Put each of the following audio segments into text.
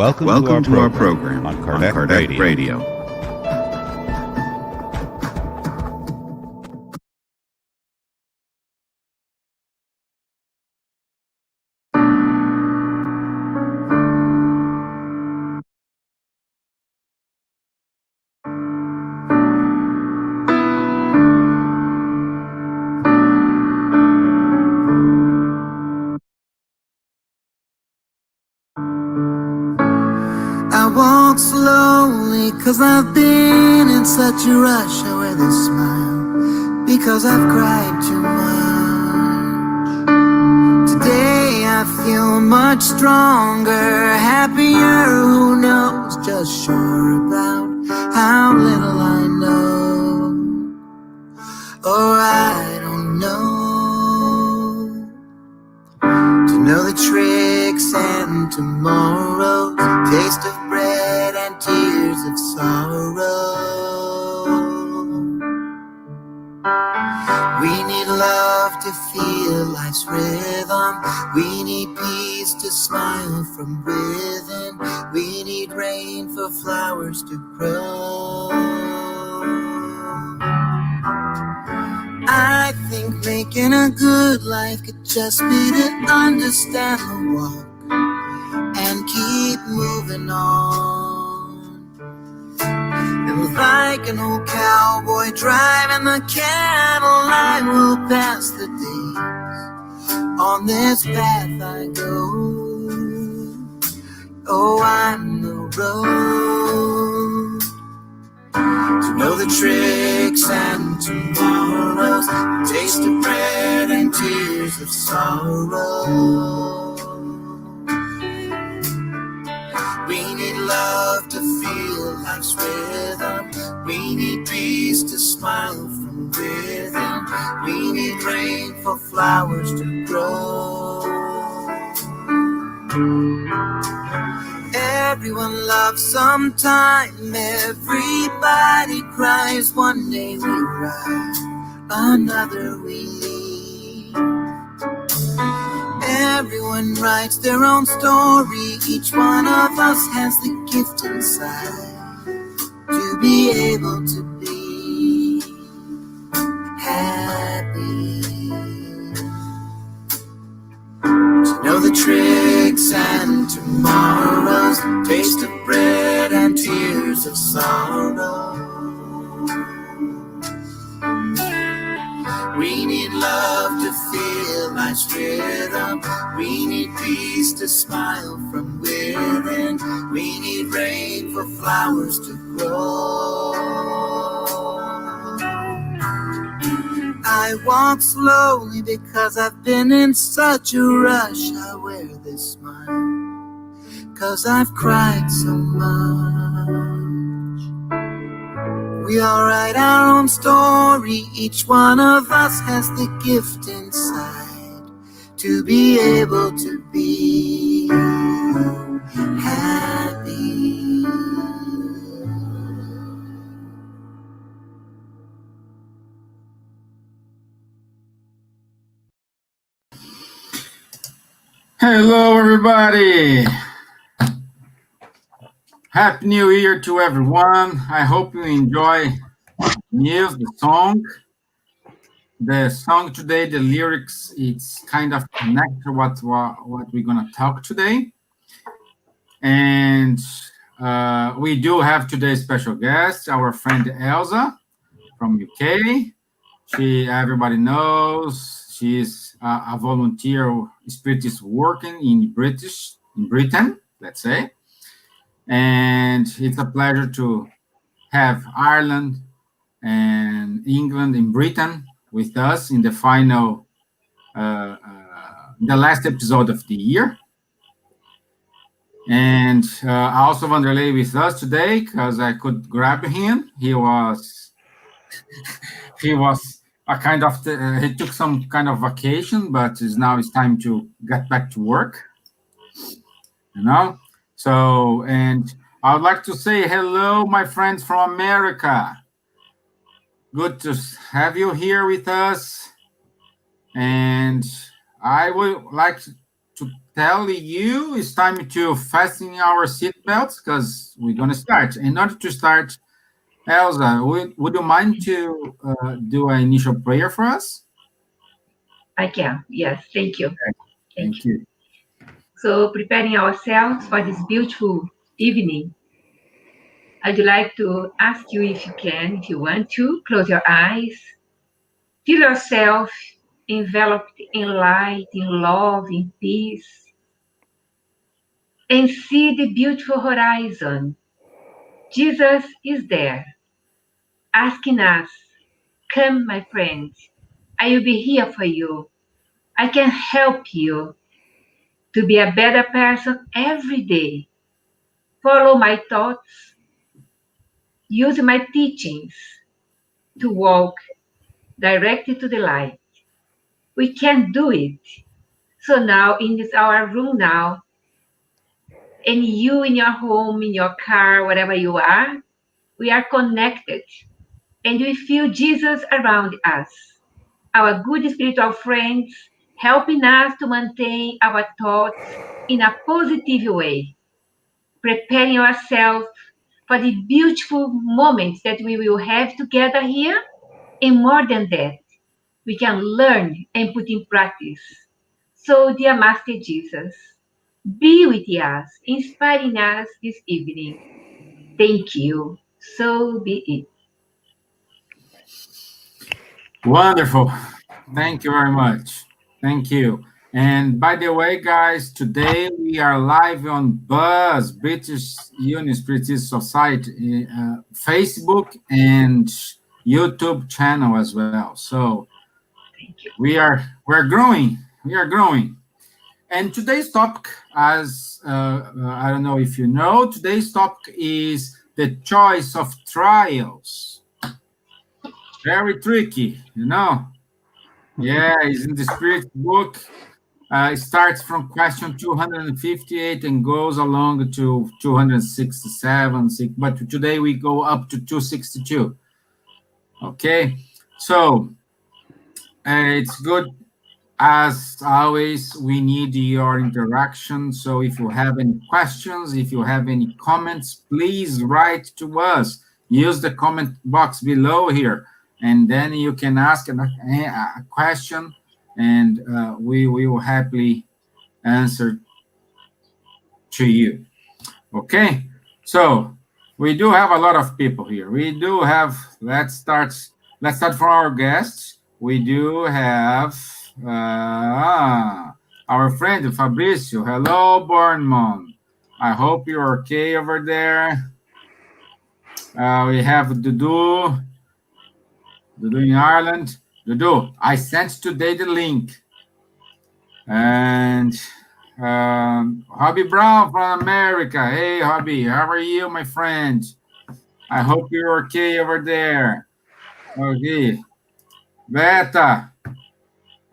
Welcome to our program on Kardec Radio. Walk slowly, 'cause I've been in such a rush. I wear this smile because I've cried too much. Today I feel much stronger, happier, who knows, just sure about how little I know, or I don't know. To know the tricks and tomorrow's taste of bread and tears of sorrow. We need love to feel life's rhythm. We need peace to smile from within. We need rain for flowers to grow. I think making a good life could just be to understand the walk and keep moving on. And like an old cowboy driving the cattle, I will pass the days on this path I go. Oh, I'm the road to know the tricks and tomorrows, the taste of bread and tears of sorrow. We need love to feel life's rhythm. We need peace to smile from within. We need rain for flowers to grow. Everyone loves sometime, everybody cries. One day we rise, another we leave. Everyone writes their own story. Each one of us has the gift inside to be able to be happy. To know the tricks and tomorrows, taste of bread and tears of sorrow. We need love to feel life's rhythm. We need peace to smile from within. We need rain for flowers to grow. I walk slowly because I've been in such a rush. I wear this smile 'cause I've cried so much. We all write our own story. Each one of us has the gift inside to be able to be happy. Hello, everybody. Happy New Year to everyone. I hope you enjoy the song. The song today, the lyrics, it's kind of connected to what we're going to talk today. And we do have today's special guest, our friend Elsa from UK. Everybody knows, she's a volunteer spiritist working in Britain, let's say. And it's a pleasure to have Ireland and England and Britain with us in the final, the last episode of the year. And also Vanderlei with us today because I could grab him. He was a kind of he took some kind of vacation, but now it's time to get back to work. So, and I would like to say hello, my friends from America. Good to have you here with us. And I would like to tell you it's time to fasten our seatbelts because we're going to start. In order to start, Elsa, would you mind to do an initial prayer for us? I can. Yes. Thank you. Thank you. So, preparing ourselves for this beautiful evening, I'd like to ask you if you can, if you want to, close your eyes, feel yourself enveloped in light, in love, in peace, and see the beautiful horizon. Jesus is there, asking us, come, my friend, I will be here for you. I can help you to be a better person every day. Follow my thoughts, use my teachings to walk directly to the light. We can do it. So now in this our room now, and you in your home, in your car, wherever you are, we are connected and we feel Jesus around us, our good spiritual friends, helping us to maintain our thoughts in a positive way, preparing ourselves for the beautiful moments that we will have together here. And more than that, we can learn and put in practice. So, dear Master Jesus, be with us, inspiring us this evening. Thank you. So be it. Wonderful. Thank you very much. Thank you. And by the way, guys, today we are live on Buzz, British Union Spiritist Society, Facebook and YouTube channel as well. So Thank you. we're growing. We are growing. And today's topic, as I don't know if you know, today's topic is the choice of trials. Very tricky, you know. Yeah, it's in the Spirit book. It starts from question 258 and goes along to 267. But today we go up to 262. Okay, so it's good. As always, we need your interaction. So if you have any questions, if you have any comments, please write to us. Use the comment box below here, and then you can ask a question, and we will happily answer to you. Okay? So we do have a lot of people here. We do have, let's start from our guests. We do have our friend Fabrizio. Hello, Bornmon. I hope you're okay over there. We have Dudu in Ireland. Dudu, I sent today the link. And Hobby Brown from America. Hey, Hobby, how are you, my friend? I hope you're okay over there. Okay. Beta,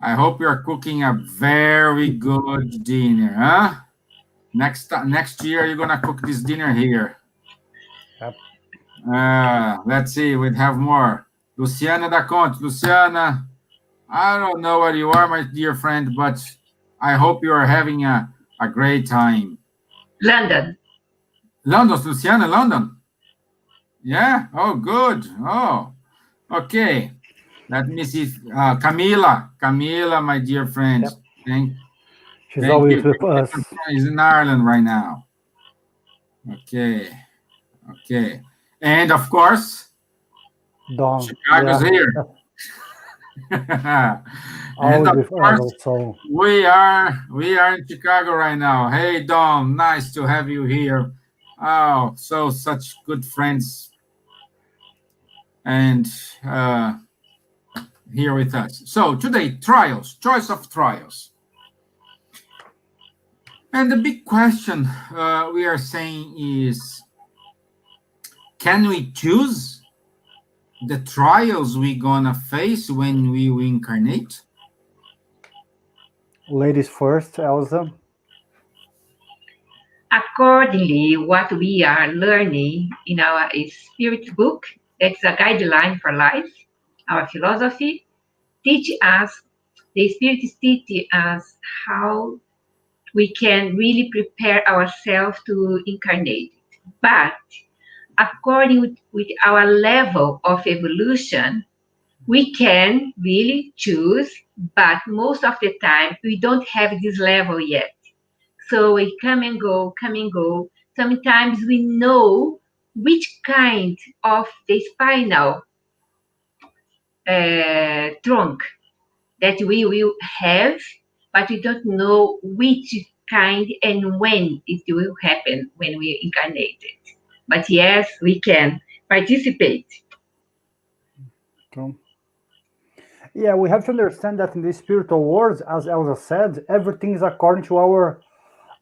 I hope you're cooking a very good dinner, huh? Next year, you're gonna cook this dinner here. Yep. Let's see, we'd have more. Luciana da Conte. Luciana, I don't know where you are, my dear friend, but I hope you are having a great time. London. London, Luciana, London. Yeah? Oh, good. Oh, okay. Let me see. Camila, my dear friend. Yep. She's thank always you. with us. She's in Ireland right now. Okay. Okay. And of course, Dawn. Chicago's here. And Always of with course, us also. we are in Chicago right now. Hey, Dom, nice to have you here. Oh, such good friends, and here with us. So today, trials, choice of trials, and the big question we are saying is, can we choose the trials we gonna face when we reincarnate? Ladies first, Elsa. Accordingly, what we are learning in our spirit book, that's a guideline for life, our philosophy, teach us, the spirit teach us how we can really prepare ourselves to incarnate. But according with our level of evolution, we can really choose, but most of the time we don't have this level yet. So we come and go, come and go. Sometimes we know which kind of the spinal trunk that we will have, but we don't know which kind and when it will happen when we incarnated. But yes, we can participate. True. Yeah, we have to understand that in the spiritual world, as Elsa said, everything is according to our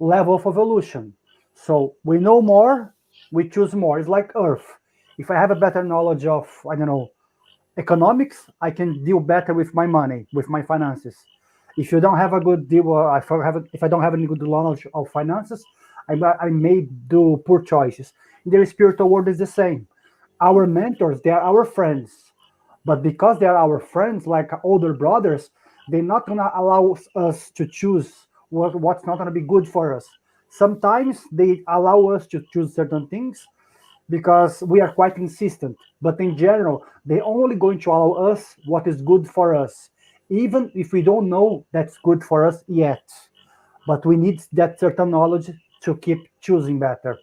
level of evolution. So we know more, we choose more. It's like Earth. If I have a better knowledge of, I don't know, economics, I can deal better with my money, with my finances. If you don't have a good deal, if I don't have any good knowledge of finances, I may do poor choices. In the spiritual world, is the same. Our mentors, they are our friends, but because they are our friends, like older brothers, they're not gonna allow us to choose what's not gonna be good for us. Sometimes they allow us to choose certain things because we are quite insistent. But in general, they're only going to allow us what is good for us, even if we don't know that's good for us yet. But we need that certain knowledge to keep choosing better.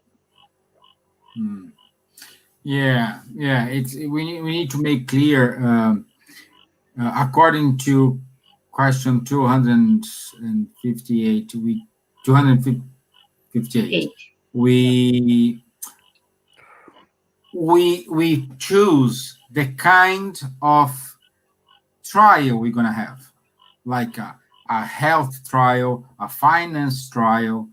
Yeah, yeah. We need to make clear. According to question 258, 258, we choose the kind of trial we're gonna have, like a health trial, a finance trial,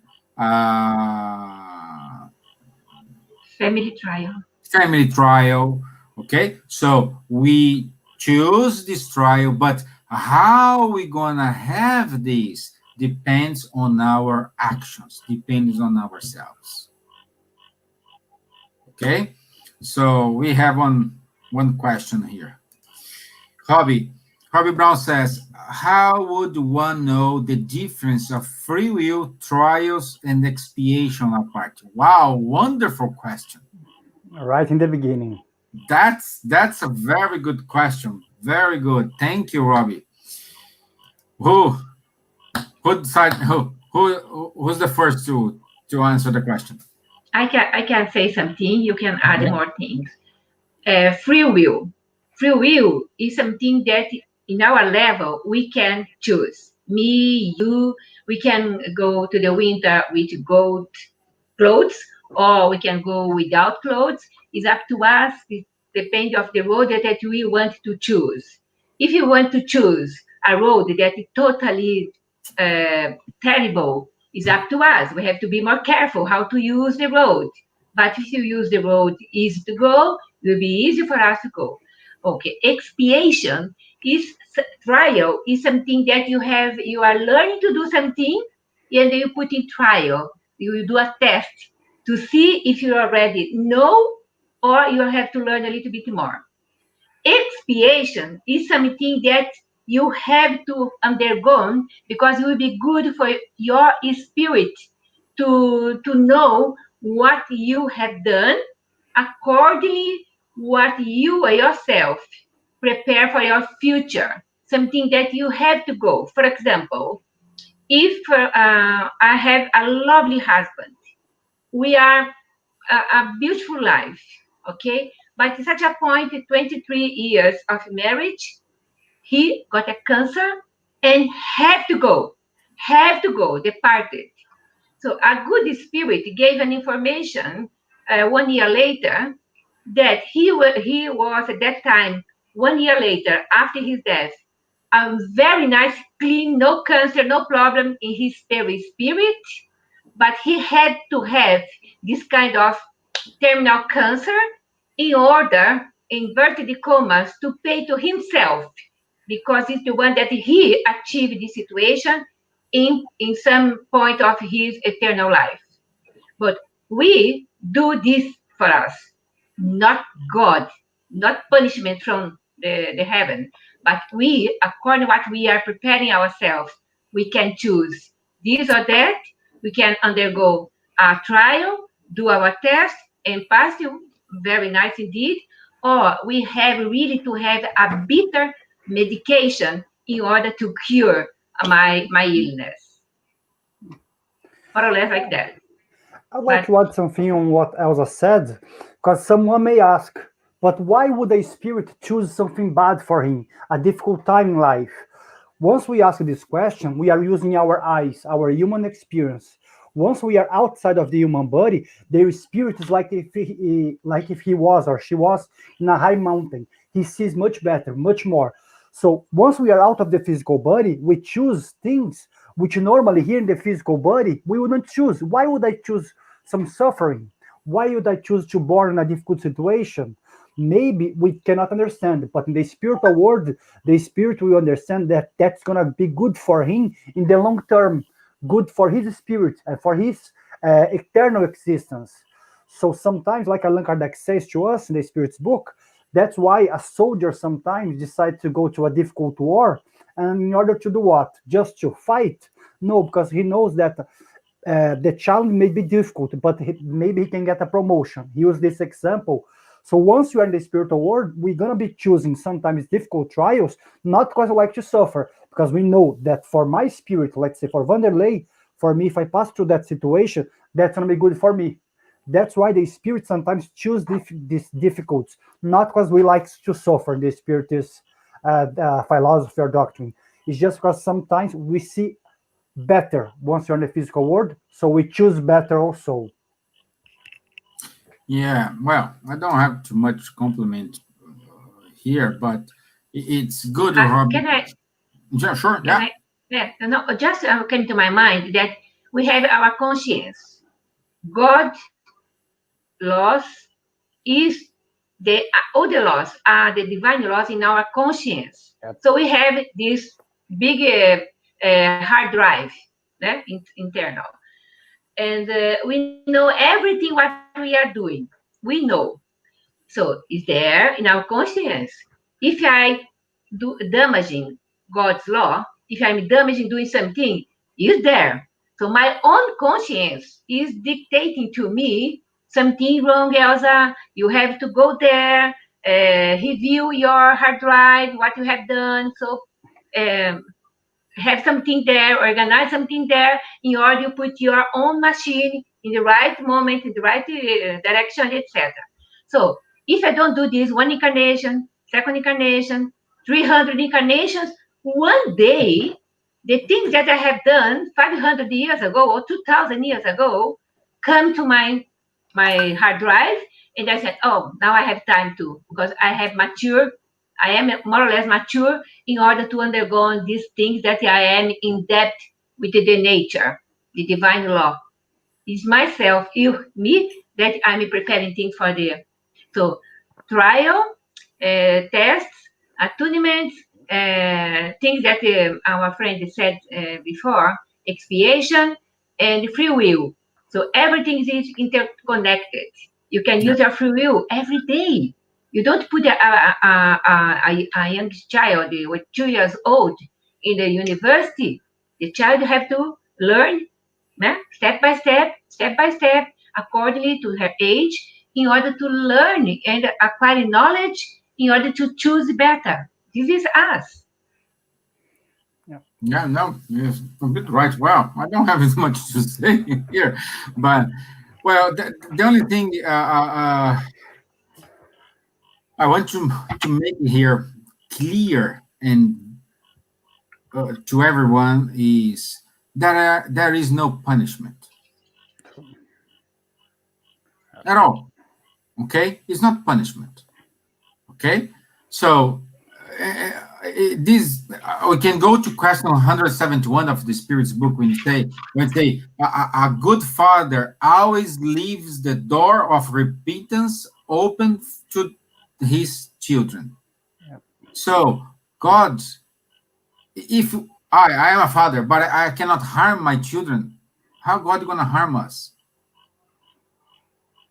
Family trial. family trial. Okay, so we choose this trial, but how we gonna have this depends on our actions, depends on ourselves. Okay, so we have one question here. Hobby Brown says, how would one know the difference of free will, trials, and expiation apart? Wow, wonderful question. Right in the beginning. That's a very good question. Very good. Thank you, Robbie. Who who's the first to answer the question? I can say something. You can add Okay. more things. Free will. Free will is something that in our level we can choose. Me, you, we can go to the winter with gold clothes, or we can go without clothes. It's up to us. It depends of the road that we want to choose. If you want to choose a road that is totally terrible, it's up to us. We have to be more careful how to use the road. But if you use the road easy to go, it will be easy for us to go. Okay, expiation is trial is something that you are learning to do something and you put in trial. You will do a test to see if you already know or you have to learn a little bit more. Expiation is something that you have to undergo because it will be good for your spirit to know what you have done accordingly, what you yourself prepare for your future, something that you have to go. For example, if I have a lovely husband, we are a beautiful life, okay? But at such a point, 23 years of marriage, he got a cancer and have to go, departed. So a good spirit gave an information 1 year later that he was at that time, 1 year later after his death, a very nice, clean, no cancer, no problem in his spirit, but he had to have this kind of terminal cancer in order, inverted commas, to pay to himself, because it's the one that he achieved this situation in some point of his eternal life. But we do this for us, not God, not punishment from the heaven, but we, according to what we are preparing ourselves, we can choose this or that, we can undergo a trial, do our test, and pass it. Very nice indeed. Or we have really to have a bitter medication in order to cure my illness. More or less like that. I'd like to add something on what Elsa said, because someone may ask, but why would a spirit choose something bad for him, a difficult time in life? Once we ask this question, we are using our eyes, our human experience. Once we are outside of the human body, their spirit is like if he was or she was in a high mountain. He sees much better, much more. So once we are out of the physical body, we choose things which normally here in the physical body we wouldn't choose. Why would I choose some suffering? Why would I choose to born in a difficult situation? Maybe we cannot understand, but in the spiritual world, the spirit will understand that that's gonna be good for him in the long term, good for his spirit and for his eternal existence. So sometimes, like Allan Kardec says to us in the Spirit's book, that's why a soldier sometimes decides to go to a difficult war, and in order to do what? Just to fight? No, because he knows that the challenge may be difficult, but maybe he can get a promotion. He used this example. So once you are in the spiritual world, we're going to be choosing sometimes difficult trials, not because I like to suffer, because we know that for my spirit, let's say for Vanderlei, for me, if I pass through that situation, that's going to be good for me. That's why the spirit sometimes choose these difficulties, not because we like to suffer. The Spiritist philosophy or doctrine. It's just because sometimes we see better once you're in the physical world, so we choose better also. Yeah, well, I don't have too much compliment here, but it's good. Can I? Yeah, sure. Yeah. No, just came to my mind that we have our conscience. God laws is all the laws are the divine laws in our conscience. Yep. So we have this big hard drive, internal, and we know everything what we are doing. We know. So it's there in our conscience. If I do damaging God's law, if I'm damaging doing something, it's there. So my own conscience is dictating to me something wrong, Elsa. You have to go there, review your hard drive, what you have done. So have something there, organize something there in order to put your own machine in the right moment, in the right direction, etc. So if I don't do this one incarnation, second incarnation, 300 incarnations, one day, the things that I have done 500 years ago or 2,000 years ago come to my hard drive, and I said, oh, now I have time to, because I have matured. I am more or less mature in order to undergo these things that I am in debt with the nature, the divine law. It's myself, me, that I'm preparing things for the trial, tests, attunements, things that our friend said before, expiation, and free will. So everything is interconnected. You can use your free will every day. You don't put a young child with 2 years old in the university. The child have to learn step by step, accordingly to her age, in order to learn and acquire knowledge in order to choose better. This is us. Yeah, no, you're completely right. Well, I don't have as much to say here, but well, the only thing I want to make here clear and to everyone is that there is no punishment at all. Okay, it's not punishment. Okay, so this we can go to question 171 of the Spirit's book when say a good father always leaves the door of repentance open to his children. Yep. So God, if I am a father, but I cannot harm my children, how God gonna harm us?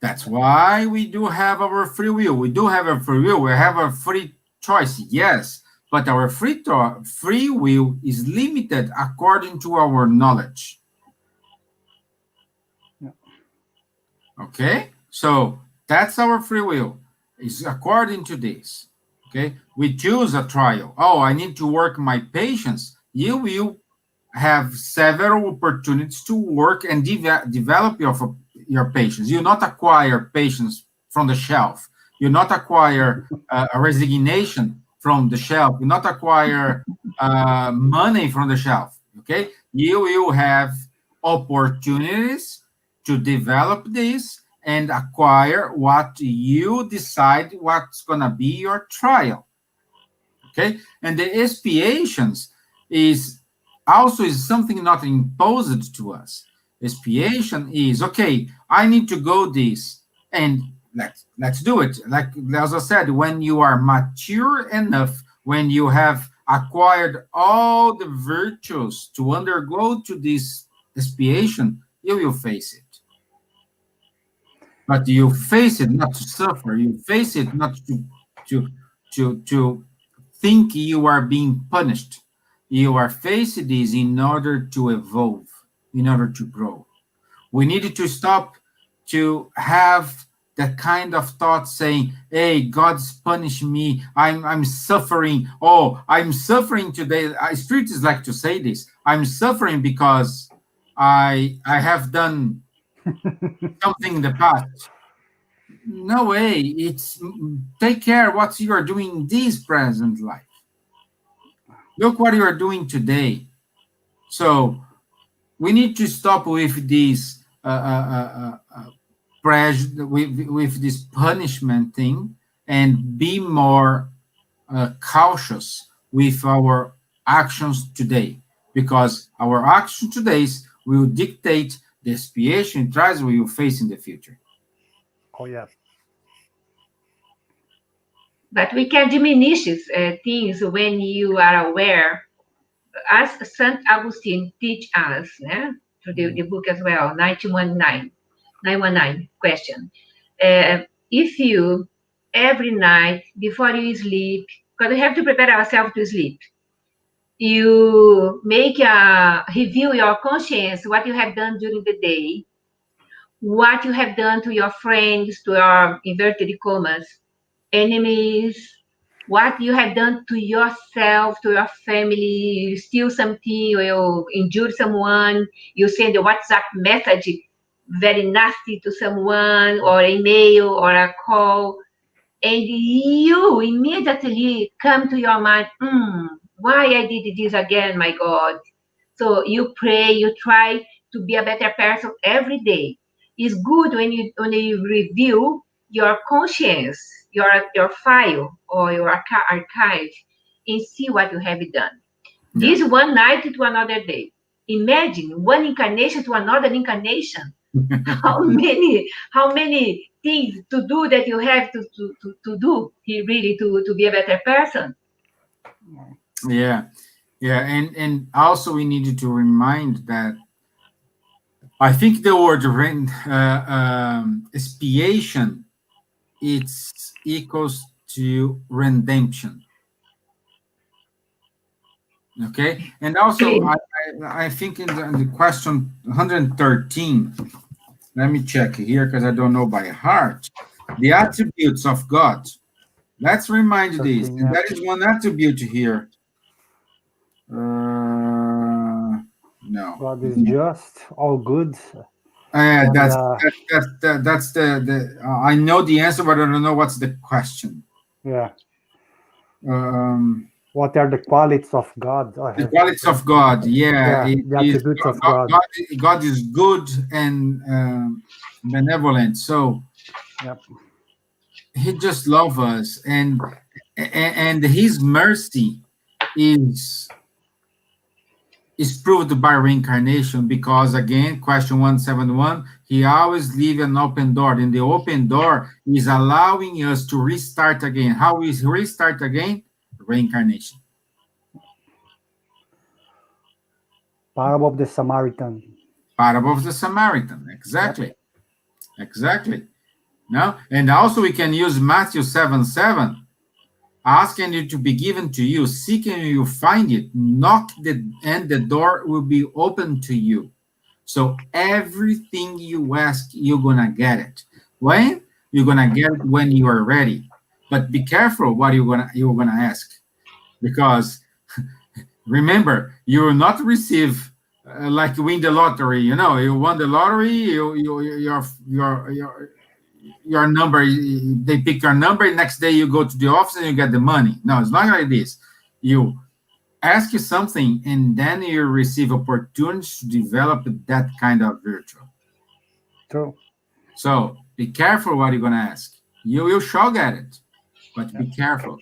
That's why we do have our free will. We do have a free will. We have a free choice, yes, but our free will is limited according to our knowledge. Okay, so that's our free will. It's according to this. Okay, we choose a trial. Oh, I need to work my patience. You will have several opportunities to work and develop your patience. You not acquire patience from the shelf. You not acquire a resignation from the shelf. You not acquire money from the shelf. Okay, you will have opportunities to develop this and acquire what you decide what's going to be your trial. Okay, and the expiations is also is something not imposed to us. Expiation is okay. I need to go this, and let's do it. Like as I said, when you are mature enough, when you have acquired all the virtues to undergo to this expiation, you will face it. But you face it not to suffer. You face it not to think you are being punished. You are facing this in order to evolve, in order to grow. We need to stop to have that kind of thought saying, hey, God's punishing me. I'm suffering. Oh, I'm suffering today. Spiritists like to say this. I'm suffering because I have done something in the past. No way. It's take care what you are doing in this present life. Look what you are doing today. So we need to stop with this pressure, with this punishment thing, and be more cautious with our actions today, because our actions today will dictate the expiation trials we will face in the future. Oh, yeah. But we can diminish things when you are aware, as Saint Augustine teach us, through the book as well, 919 question. If you, every night before you sleep, because we have to prepare ourselves to sleep, you make review your conscience, what you have done during the day, what you have done to your friends, to your inverted commas, enemies, what you have done to yourself, to your family. You steal something, you injure someone, you send a WhatsApp message very nasty to someone, or email, or a call, and you immediately come to your mind, why I did this again, my God. So you pray, you try to be a better person every day. It's good when you review your conscience, your file or your archive, and see what you have done. Yeah. This one night to another day. Imagine one incarnation to another incarnation. how many things to do that you have to do really to be a better person. Yeah, and also we needed to remind that I think the word expiation, it's equals to redemption. Okay, and also I think in the question 113, let me check here because I don't know by heart, the attributes of God. Let's remind this, and that is one attribute here. No. God is just, all good. That's the I know the answer, but I don't know what's the question. Yeah. What are the qualities of God? The qualities of God, yeah. The attributes of God. God is good and benevolent. So yep. He just loves us, and His mercy is proved by reincarnation, because again, question 171, He always leaves an open door, and the open door is allowing us to restart again. How is restart again? Reincarnation. Parable of the Samaritan. Parable of the Samaritan, exactly. Yep. Exactly. No? And also we can use Matthew 7:7. Asking it to be given to you, seeking you find it, knock and the door will be open to you. So everything you ask, you're gonna get it. When? You're gonna get it when you are ready. But be careful what you're gonna ask, because remember, you will not receive like win the lottery. You know, you won the lottery. Your number. They pick your number. Next day you go to the office and you get the money. No, it's not like this. You ask you something, and then you receive opportunities to develop that kind of virtue. True. So be careful what you're gonna ask. You shall get it, but be careful.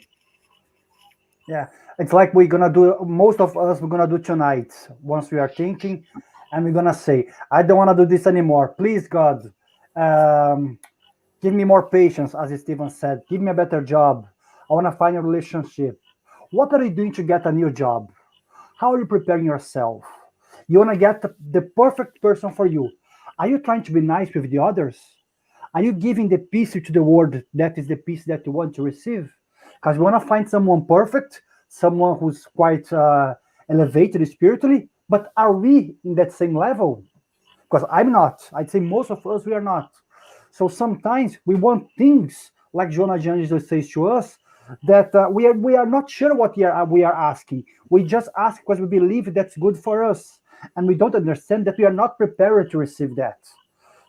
Yeah, it's like we're gonna do. Most of us we're gonna do tonight. Once we are thinking, and we're gonna say, "I don't want to do this anymore. Please, God, um, give me more patience," as Steven said. Give me a better job. I want to find a relationship. What are you doing to get a new job? How are you preparing yourself? You want to get the perfect person for you. Are you trying to be nice with the others? Are you giving the peace to the world that is the peace that you want to receive? Because we want to find someone perfect, someone who's quite elevated spiritually, but are we in that same level? Because I'm not. I'd say most of us, we are not. So sometimes we want things like Jonah Janges says to us that we are not sure what we are asking. We just ask because we believe that's good for us, and we don't understand that we are not prepared to receive that.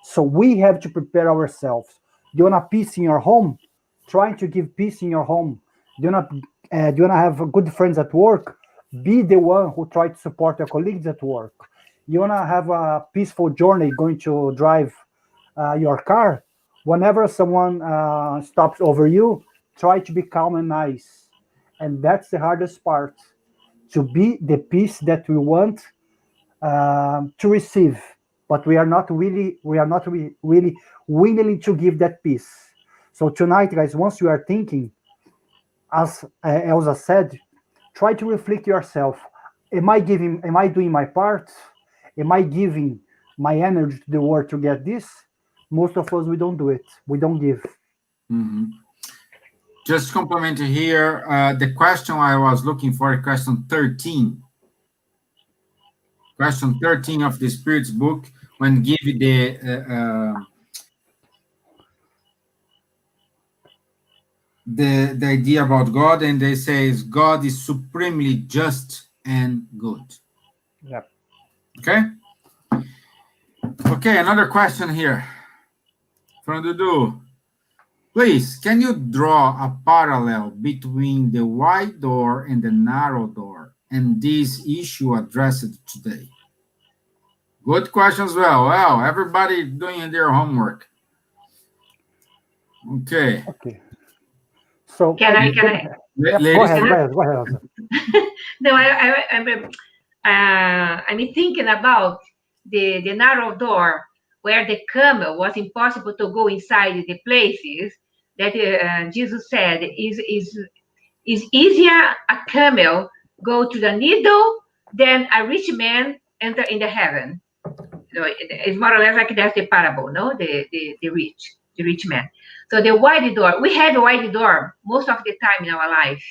So we have to prepare ourselves. Do you want a peace in your home? Trying to give peace in your home. Do you want to have good friends at work? Be the one who try to support your colleagues at work. You want to have a peaceful journey going to drive your car? Whenever someone stops over you, try to be calm and nice. And that's the hardest part, to be the peace that we want to receive, but we are not really willing to give that peace. So tonight, guys, once you are thinking, as Elsa said, try to reflect yourself. Am I doing my part? Am I giving my energy to the world to get this? Most of us, we don't do it. We don't give. Mhm. Just compliment here. The question I was looking for, question 13. Question 13 of the Spirit's book, when give the idea about God, and they say God is supremely just and good. Yep. Okay. Okay. Another question here from Dudu. Please, can you draw a parallel between the wide door and the narrow door, and this issue addressed today? Good question as well. Well, everybody doing their homework. Okay. Okay. So Can I? Yep, go Ladies, ahead. Go ahead, Elsa. No, I'm thinking about the narrow door where the camel was impossible to go inside the places that Jesus said is easier a camel go to the needle than a rich man enter in the heaven. So it's more or less like that's the parable, no? The rich man. So the wide door, we have a wide door most of the time in our life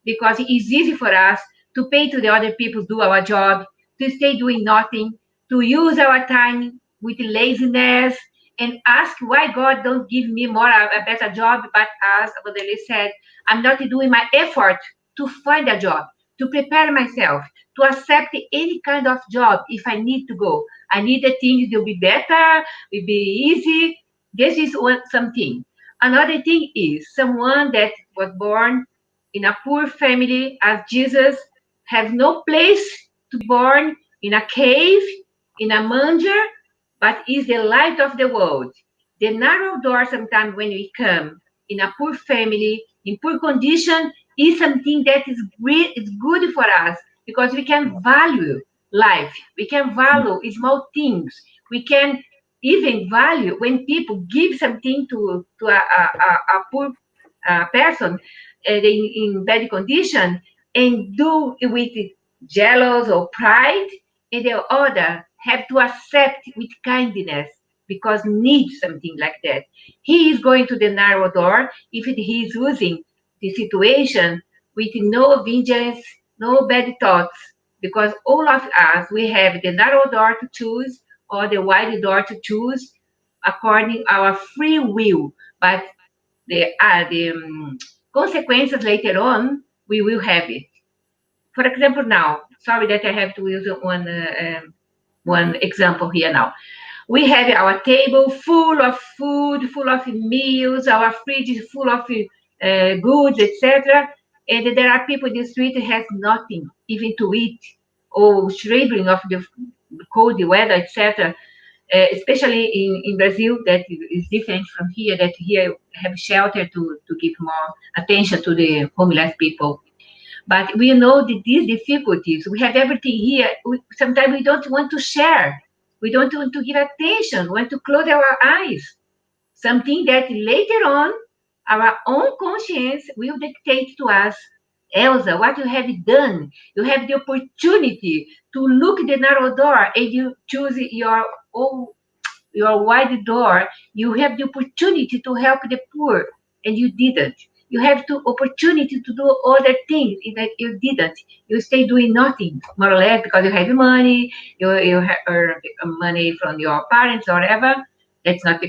because it's easy for us to pay to the other people do our job, to stay doing nothing, to use our time with laziness and ask why God don't give me more a better job. But as Baudelaire said, I'm not doing my effort to find a job, to prepare myself, to accept any kind of job if I need to go. I need the things to be better, will be easy. This is something. Another thing is someone that was born in a poor family as Jesus has no place to be born in a cave, in a manger, but is the light of the world. The narrow door sometimes when we come in a poor family, in poor condition, is something that is good for us because we can value life. We can value small things. We can even value when people give something to a poor person in bad condition and do it with jealous or pride, and the other have to accept with kindness because needs something like that. He is going to the narrow door if he is using the situation with no vengeance, no bad thoughts, because all of us, we have the narrow door to choose or the wide door to choose according our free will. But the consequences later on, we will have it. For example, now, sorry that I have to use one example here now. We have our table full of food, full of meals, our fridge is full of goods, etc. And there are people in the street who have nothing even to eat, or struggling of the cold weather, etc. Especially in Brazil, that is different from here, that here have shelter to give more attention to the homeless people. But we know that these difficulties, we have everything here. Sometimes we don't want to share. We don't want to give attention, we want to close our eyes. Something that later on, our own conscience will dictate to us, Elsa, what you have done. You have the opportunity to look the narrow door and you choose your wide door. You have the opportunity to help the poor and you didn't. You have the opportunity to do other things that you didn't. You stay doing nothing, more or less, because you have money, you have money from your parents or whatever. That's not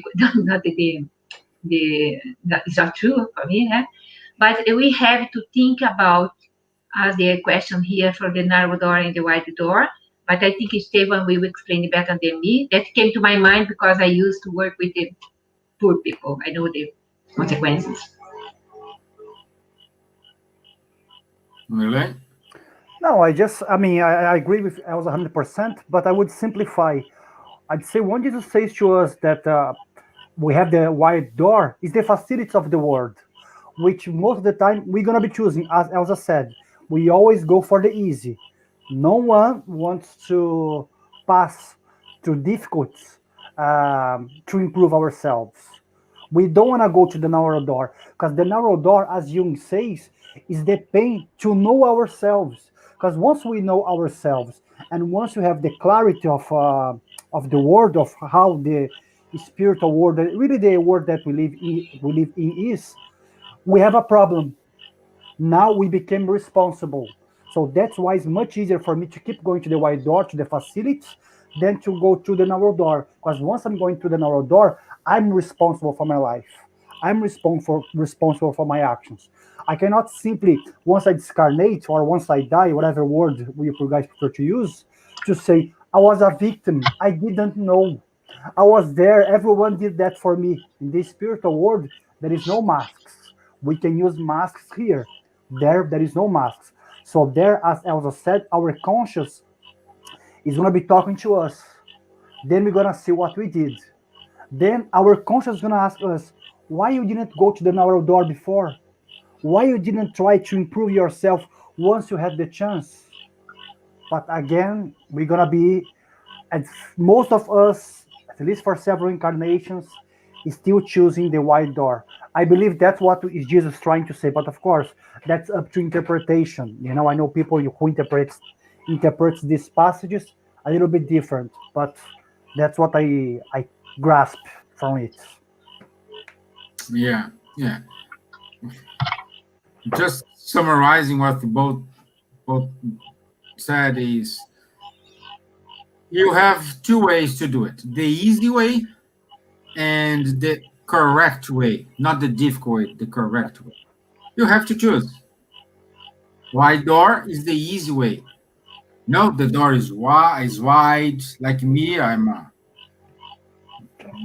it's not true for me. But we have to think about, as the question here, for the narrow door and the wide door. But I think Stevan will explain it better than me. That came to my mind because I used to work with the poor people. I know the consequences. Really? No, I agree with Elsa 100%, but I would simplify. I'd say when Jesus says to us that we have the wide door, is the facilities of the world, which most of the time we're going to be choosing, as Elsa said. We always go for the easy. No one wants to pass through difficulties to improve ourselves. We don't want to go to the narrow door, because the narrow door, as Jung says, is the pain to know ourselves. Because once we know ourselves, and once we have the clarity of the world, of how the spiritual world, really the world that we live in is, we have a problem. Now we became responsible. So that's why it's much easier for me to keep going to the wide door, to the facilities, than to go to the narrow door. Because once I'm going to the narrow door, I'm responsible for my life. I'm responsible for my actions. I cannot simply, once I discarnate or once I die, whatever word you guys prefer to use, to say, I was a victim. I didn't know. I was there. Everyone did that for me. In the spiritual world, there is no masks. We can use masks here. There is no masks. So there, as Elsa said, our conscience is going to be talking to us. Then we're going to see what we did. Then our conscience is going to ask us, why you didn't go to the narrow door before? Why you didn't try to improve yourself once you had the chance? But again, we're going to be, and most of us, at least for several incarnations, is still choosing the wide door. I believe that's what is Jesus trying to say. But of course, that's up to interpretation. I know people who interprets these passages a little bit different, but that's what I grasp from it. Yeah. Just summarizing what both said is, you have two ways to do it: the easy way and the correct way, not the difficult way, the correct way. You have to choose. Wide door is the easy way. No, the door is wide. Like me, I'm a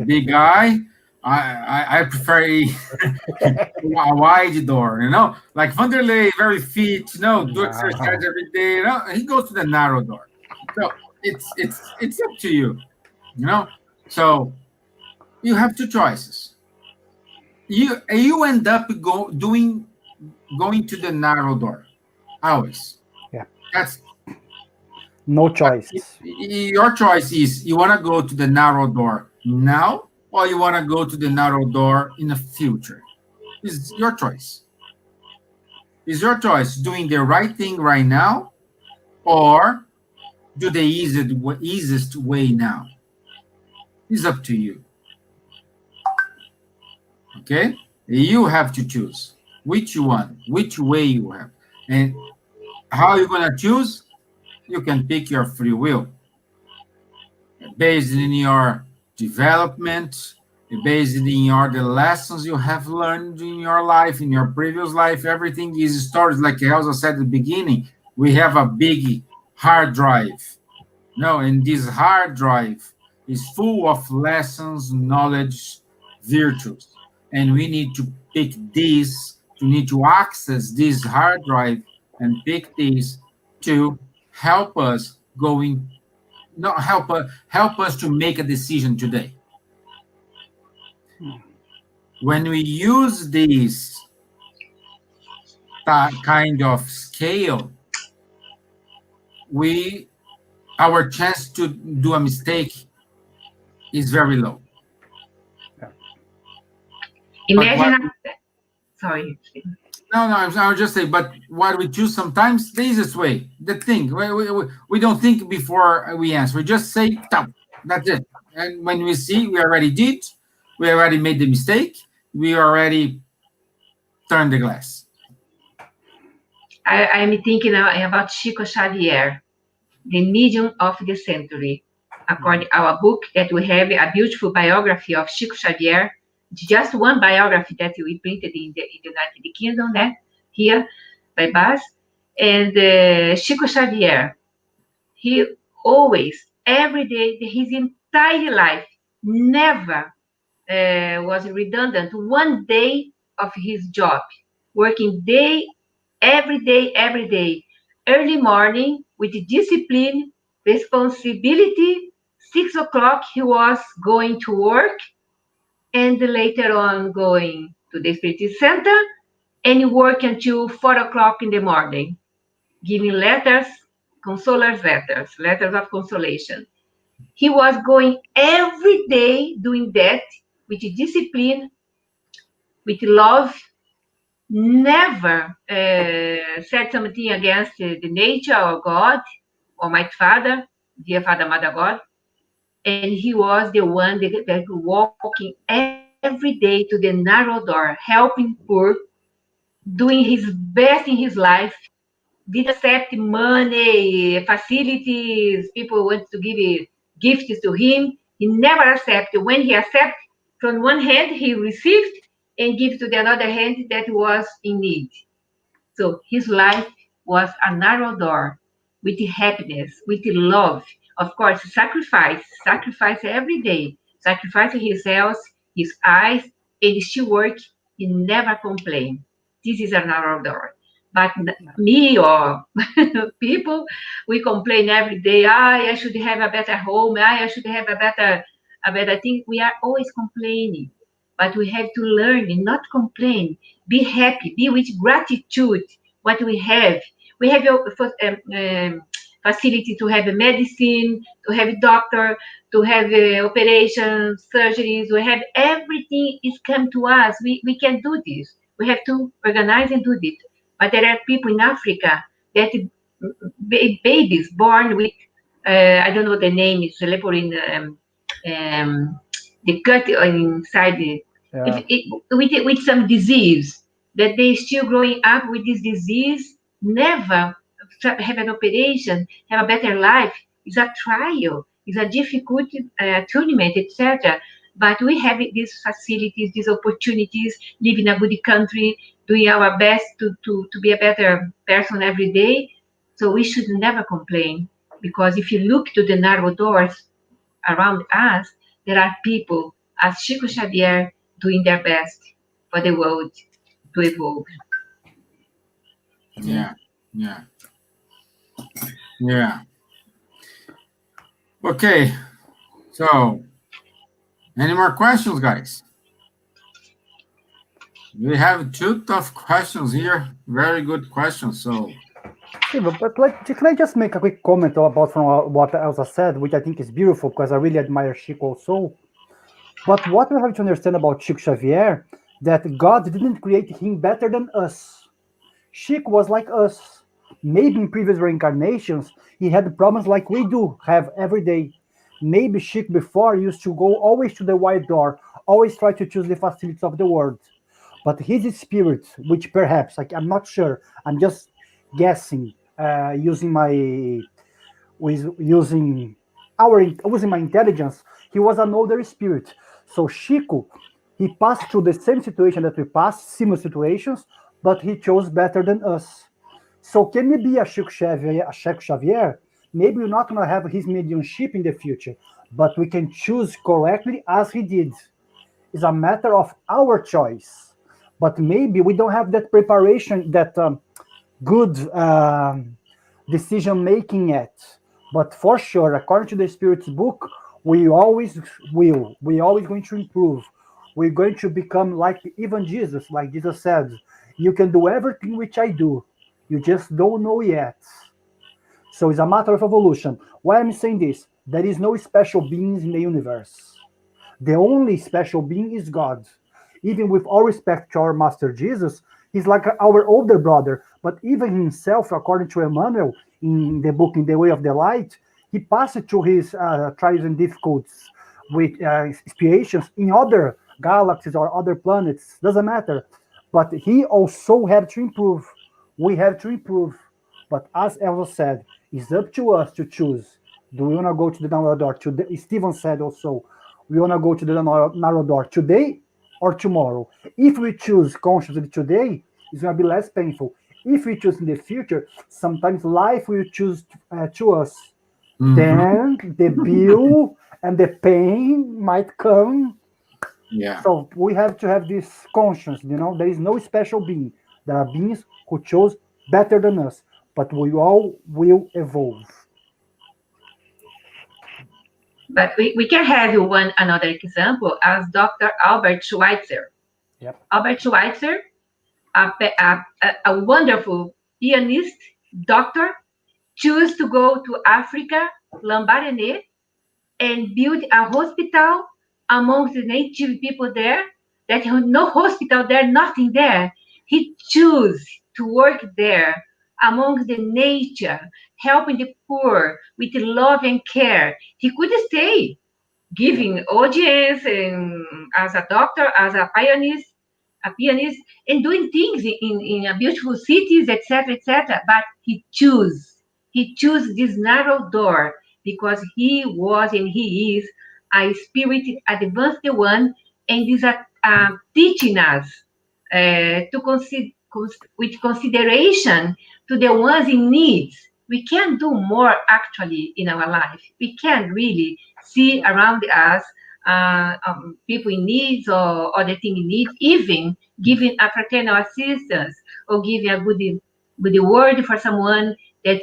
big guy. I prefer a wide door, like Vanderlei, very fit, do exercise every day, he goes to the narrow door. So it's up to you, So you have two choices. You end up going to the narrow door, always. Yeah. That's no choice. Your choice is, you want to go to the narrow door now, or you want to go to the narrow door in the future. It's your choice. It's your choice, doing the right thing right now, or do the easiest way now. It's up to you. Okay? You have to choose which one, which way you have. And how you're going to choose, you can pick your free will. based in your development, based in the lessons you have learned in your life, in your previous life. Everything is stories, like Elsa said at the beginning. We have a big hard drive. No, and this hard drive is full of lessons, knowledge, virtues. And we need to pick these, we need to access this hard drive and pick these to help us going, not help us to make a decision today. When we use this kind of scale, our chance to do a mistake is very low. Imagine, sorry. No, I was just saying, but what we choose sometimes, the easiest way, the thing, we don't think before we answer. We just say, that's it. And when we see we already did, we already made the mistake, we already turned the glass. I'm thinking about Chico Xavier, the medium of the century. According to our book that we have, a beautiful biography of Chico Xavier, just one biography that we printed in the United Kingdom, here by Bas. And Chico Xavier, he always, every day, his entire life, never was redundant one day of his job, working every day, early morning with discipline, responsibility. 6 o'clock he was going to work, and later on going to the Spiritist Center and work until 4 o'clock in the morning, giving letters, consolers letters of consolation. He was going every day doing that with discipline, with love, never said something against the nature or God or my Father, dear Father, Mother God. And he was the one that walking every day to the narrow door, helping poor, doing his best in his life, did accept money, facilities, people want to give gifts to him. He never accepted. When he accepted, from one hand, he received and give to the other hand that was in need. So his life was a narrow door with happiness, with love. Of course, sacrifice every day, sacrificing his health, his eyes, and still work. He never complained. This is a narrow door. But me or people, we complain every day. I should have a better home. I should have a better thing. We are always complaining, but we have to learn and not complain. Be happy. Be with gratitude. What we have. We have facility to have a medicine, to have a doctor, to have operations, surgeries. We have everything is come to us. We can do this. We have to organize and do this. But there are people in Africa that babies born with, I don't know the name, it's leopard the gut inside with some disease, that they still growing up with this disease, never have an operation, have a better life. It's a trial, it's a difficult tournament, etc. But we have these facilities, these opportunities, live in a good country, doing our best to be a better person every day. So we should never complain, because if you look to the narrow doors around us, there are people as Chico Xavier doing their best for the world to evolve. Yeah. Okay, so any more questions, guys? We have 2 tough questions here, very good questions. So, but can I just make a quick comment about from what Elsa said, which I think is beautiful because I really admire Chico also. But what we have to understand about Chico Xavier, that God didn't create him better than us. Chico was like us. Maybe in previous reincarnations, he had problems like we do have every day. Maybe Chico before used to go always to the wide door, always try to choose the facilities of the world. But his spirit, which perhaps, like, I'm not sure, I'm just guessing, using using my intelligence, he was an older spirit. So Chico, he passed through the same situation that we passed, similar situations, but he chose better than us. So can we be a Chico Xavier? Maybe we're not gonna have his mediumship in the future, but we can choose correctly as he did. It's a matter of our choice. But maybe we don't have that preparation, that good decision making yet. But for sure, according to the Spirit's book, we always will. We always going to improve. We're going to become like even Jesus, like Jesus said, you can do everything which I do. You just don't know yet. So it's a matter of evolution. Why I'm saying this? There is no special beings in the universe. The only special being is God. Even with all respect to our Master Jesus, he's like our older brother. But even himself, according to Emmanuel, in the book In the Way of the Light, he passed through his trials and difficulties with expiations in other galaxies or other planets. Doesn't matter. But he also had to improve. We have to improve. But as Elsa said, it's up to us to choose. Do we want to go to the narrow door? Today, Stevan said also, we want to go to the narrow door today or tomorrow. If we choose consciously today, it's going to be less painful. If we choose in the future, sometimes life will choose to us. Then the bill and the pain might come. Yeah. So we have to have this conscience, there is no special being. There are beings who chose better than us, but we all will evolve. But we can have one another example as Dr. Albert Schweitzer. Yep. Albert Schweitzer, a wonderful pianist, doctor, chose to go to Africa, Lambaréné, and build a hospital amongst the native people there. That no hospital there, nothing there. He chose to work there amongst the nature, helping the poor with love and care. He could stay giving audience and as a doctor, as a pianist, and doing things in beautiful cities, etc., etc. But he chose this narrow door because he was and he is a spirit advanced one, and is teaching us to consider with consideration to the ones in need. We can do more actually in our life. We can really see around us people in needs or other thing in need, even giving a fraternal assistance or giving a good word for someone that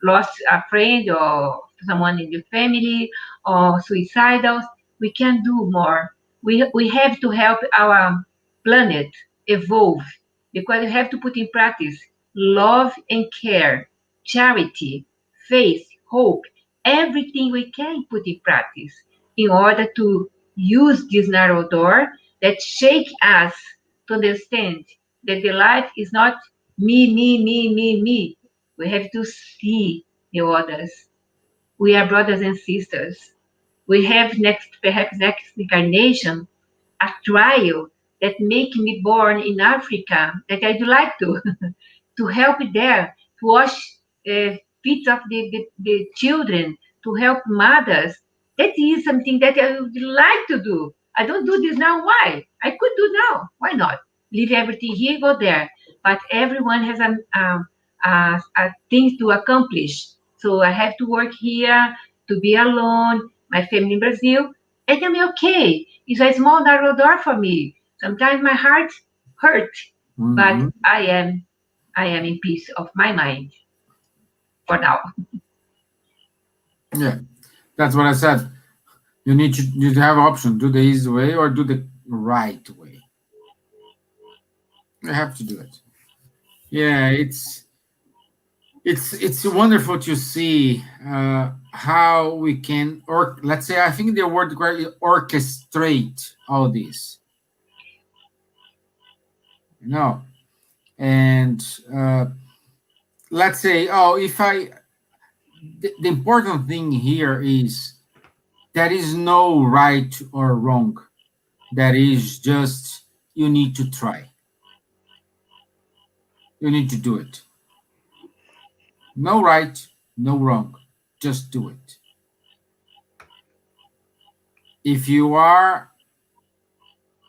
lost a friend or someone in the family or suicidal. We can do more. We have to help our planet evolve because we have to put in practice love and care, charity, faith, hope, everything we can put in practice in order to use this narrow door that shake us to understand that the life is not me, me, me, me, me. We have to see the others. We are brothers and sisters. We have perhaps next incarnation, a trial that make me born in Africa that I'd like to to help there, to wash feet of the children, to help mothers. That is something that I would like to do. I don't do this now. Why? I could do now. Why not? Leave everything here, go there. But everyone has a things to accomplish. So I have to work here, to be alone, my family in Brazil, and I'm okay. It's a small narrow door for me. Sometimes my heart hurts, but I am in peace of my mind for now. Yeah, that's what I said. You have option: do the easy way or do the right way. You have to do it. Yeah, it's wonderful to see how we can, or let's say, I think the word orchestrate all this. And let's say, the important thing here is there is no right or wrong. There is just you need to try. You need to do it. No right, no wrong. Just do it. if you are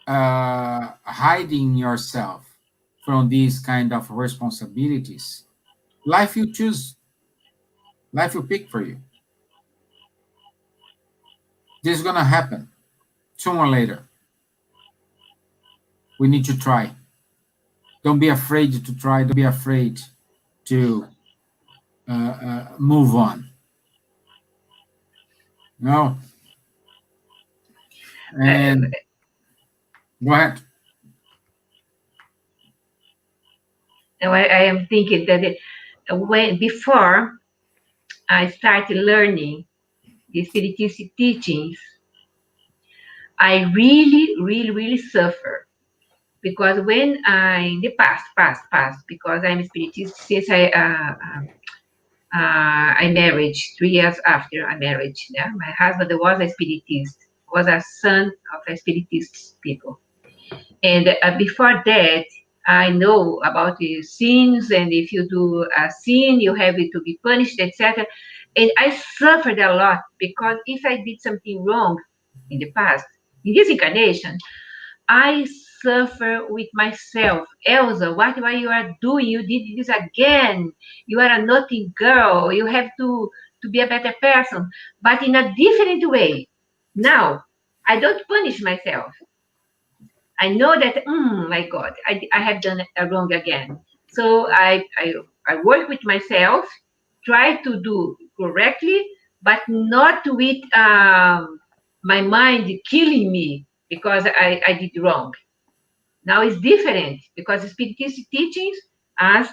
hiding yourself from these kind of responsibilities, life will choose, life will pick for you. This is going to happen sooner or later. We need to try. Don't be afraid to try. Don't be afraid to move on. No. And go ahead. Now I am thinking that before I started learning the Spiritist teachings, I really suffer, because when in the past, because I'm Spiritist since I married 3 years after I married. Yeah? My husband was a Spiritist, was a son of a Spiritist people. And before that, I know about the sins, and if you do a sin, you have it to be punished, etc. And I suffered a lot, because if I did something wrong in the past, in this incarnation, I suffer with myself. Elsa, what are you are doing? You did this again. You are a naughty girl. You have to be a better person, but in a different way. Now, I don't punish myself. I know that, my God, I have done wrong again. So I work with myself, try to do correctly, but not with my mind killing me because I did wrong. Now it's different, because the Spiritist teachings, as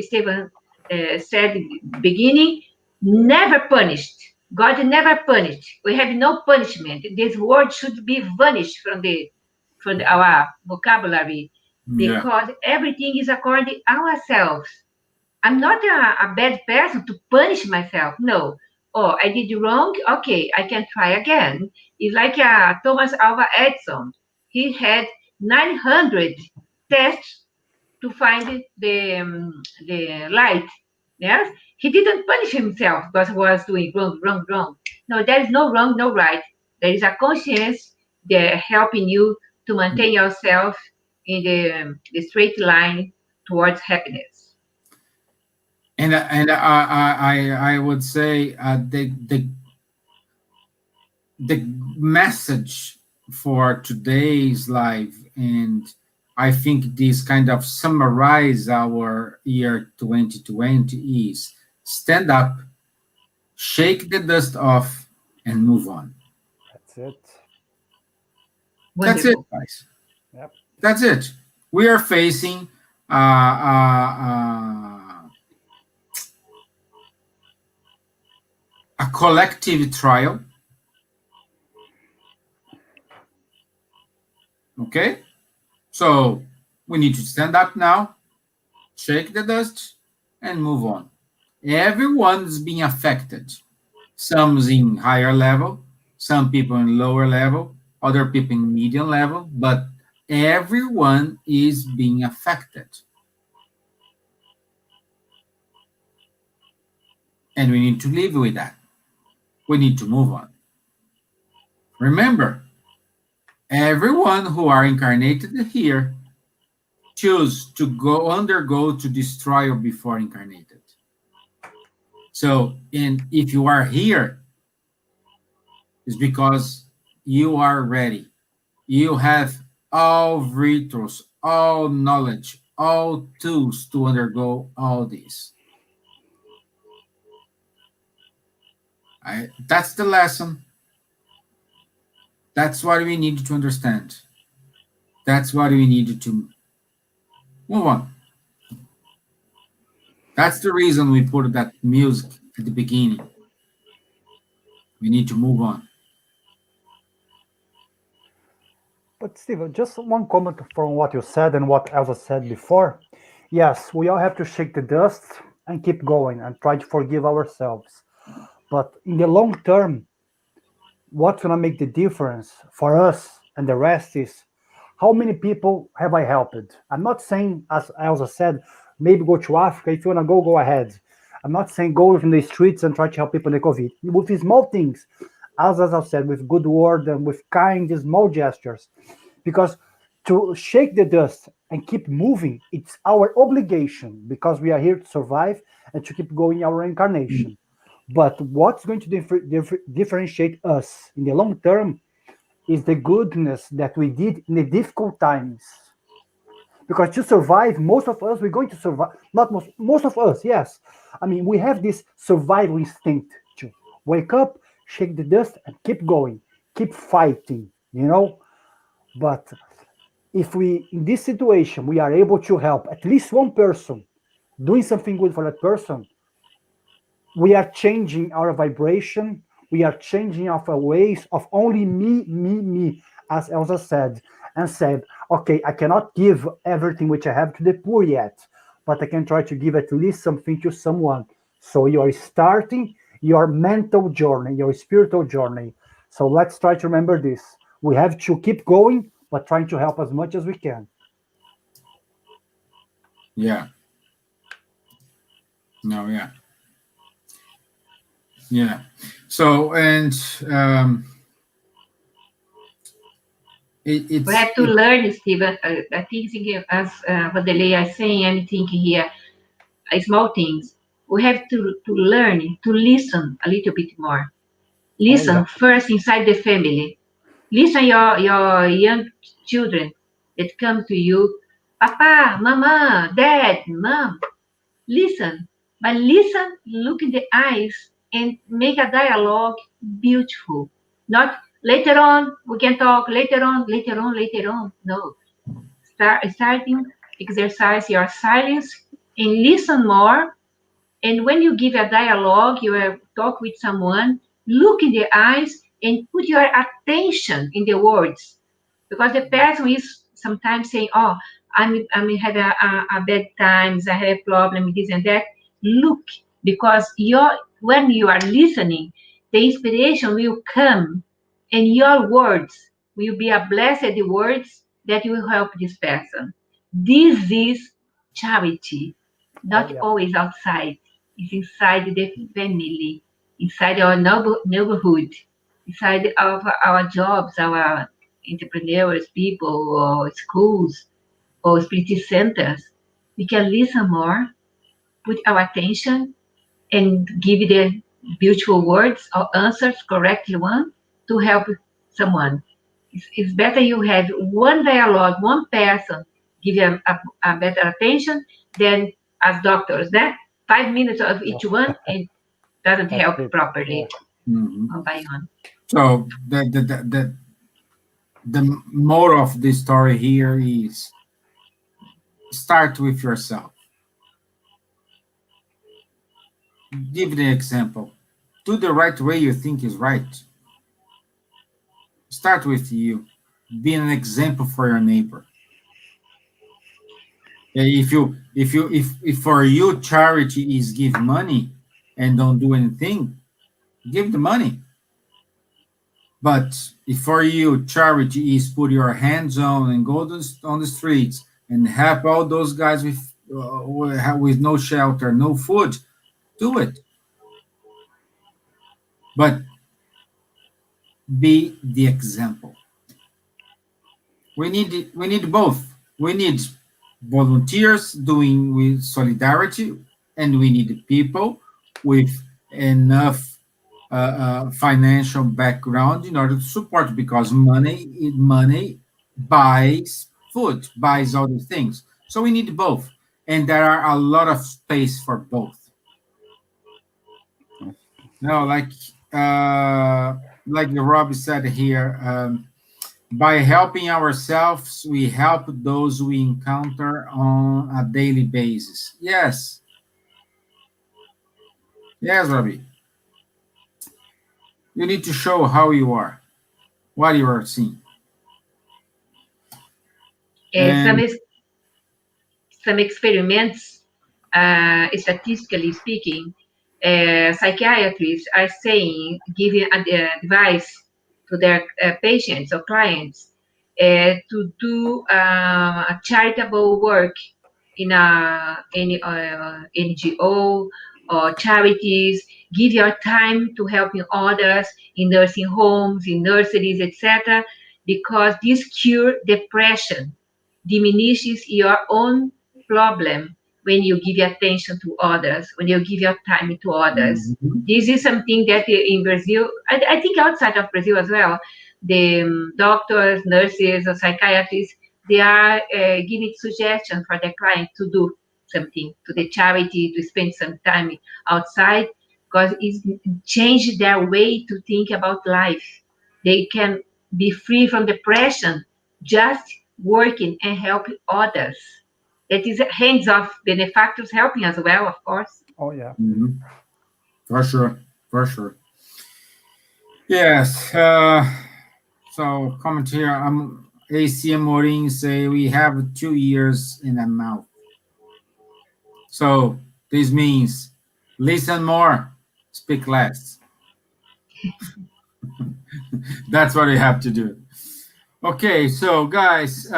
Stevan said in the beginning, never punished. God never punished. We have no punishment. This word should be vanished from our vocabulary, because everything is according to ourselves. I'm not a bad person to punish myself. No. Oh, I did wrong. Okay, I can try again. It's like Thomas Alva Edison. He had 900 tests to find the light. Yes, he didn't punish himself because he was doing wrong. No, there is no wrong, no right. There is a conscience that helping you to maintain yourself in the straight line towards happiness. And I would say the message for today's life, and I think this kind of summarize our year 2020, is stand up, shake the dust off, and move on. That's it. Wonderful. That's it, guys. Yep. That's it. We are facing a collective trial. Okay? So we need to stand up now, shake the dust, and move on. Everyone's being affected. Some's in higher level, some people in lower level, other people in medium level, but everyone is being affected. And we need to live with that. We need to move on. Remember, everyone who are incarnated here choose to undergo to this trial before incarnated. So, if you are here, it's because you are ready. You have all virtues, all knowledge, all tools to undergo all this. That's the lesson. That's what we need to understand. That's what we need to move on. That's the reason we put that music at the beginning. We need to move on. But Steven, just one comment from what you said and what Elsa said before. Yes, we all have to shake the dust and keep going and try to forgive ourselves. But in the long term, what's going to make the difference for us and the rest is how many people have I helped? I'm not saying, as Elsa said, maybe go to Africa. If you want to go ahead. I'm not saying go in the streets and try to help people in the COVID. With small things, as I said, with good word and with kind, small gestures. Because to shake the dust and keep moving, it's our obligation because we are here to survive and to keep going our incarnation. But what's going to differentiate us in the long term is the goodness that we did in the difficult times. Because to survive, most of us, we're going to survive. Not most of us, yes. I mean, we have this survival instinct to wake up, shake the dust, and keep going, keep fighting, you know? But if we, in this situation, we are able to help at least one person, doing something good for that person, we are changing our vibration. We are changing our ways of only me, as Elsa said, and said, okay, I cannot give everything which I have to the poor yet, but I can try to give at least something to someone. So you are starting your mental journey, your spiritual journey. So let's try to remember this. We have to keep going, but trying to help as much as we can. Yeah. No, yeah. Yeah. So, and we have to learn, Stevan. I think as Vanderlei is saying, I'm thinking here, small things. We have to learn to listen a little bit more. Listen first inside the family. Listen your young children that come to you, Papa, Mama, Dad, Mom. Listen, but listen, look in the eyes and make a dialogue beautiful. Not later on, we can talk later on. No, starting exercise your silence and listen more. And when you give a dialogue, you talk with someone, look in the eyes and put your attention in the words. Because the person is sometimes saying, oh, I'm had a bad times, I have a problem, this and that. Look, because when you are listening, the inspiration will come and your words will be a blessed words that will help this person. This is charity, not always outside. It's inside the family, inside our neighborhood, inside of our jobs, our entrepreneurs, people, or schools, or spirit centers. We can listen more, put our attention, and give the beautiful words or answers, correct one, to help someone. It's better you have one dialogue, one person give you a better attention than as doctors. That 5 minutes of each one and doesn't help properly. One by one. So the moral of this story here is start with yourself. Give the example. Do the right way you think is right. Start with you. Be an example for your neighbor. If for you charity is give money and don't do anything, give the money. But if for you charity is put your hands on and go on the streets and help all those guys with no shelter, no food, do it. But be the example. We need both. We need volunteers doing with solidarity, and we need people with enough financial background in order to support, because money buys food, buys other things. So we need both, and there are a lot of space for both. No, like Rob said here, by helping ourselves, we help those we encounter on a daily basis. Yes. Yes, Robbie. You need to show how you are, what you are seeing. Some experiments, statistically speaking, psychiatrists are saying, giving advice to their patients or clients to do charitable work in any NGO or charities, give your time to helping others in nursing homes, in nurseries, etc. Because this cure depression, diminishes your own problem when you give attention to others, when you give your time to others. This is something that in Brazil, I think outside of Brazil as well, the doctors, nurses, or psychiatrists, they are giving suggestions for their clients to do something, to the charity, to spend some time outside, because it's changed their way to think about life. They can be free from depression just working and helping others. That is hands off benefactors helping as well, of course. Oh yeah. For sure, for sure. Yes. So comment here. AC Morin say we have 2 years in a mouth. So this means listen more, speak less. That's what we have to do. Okay, so guys,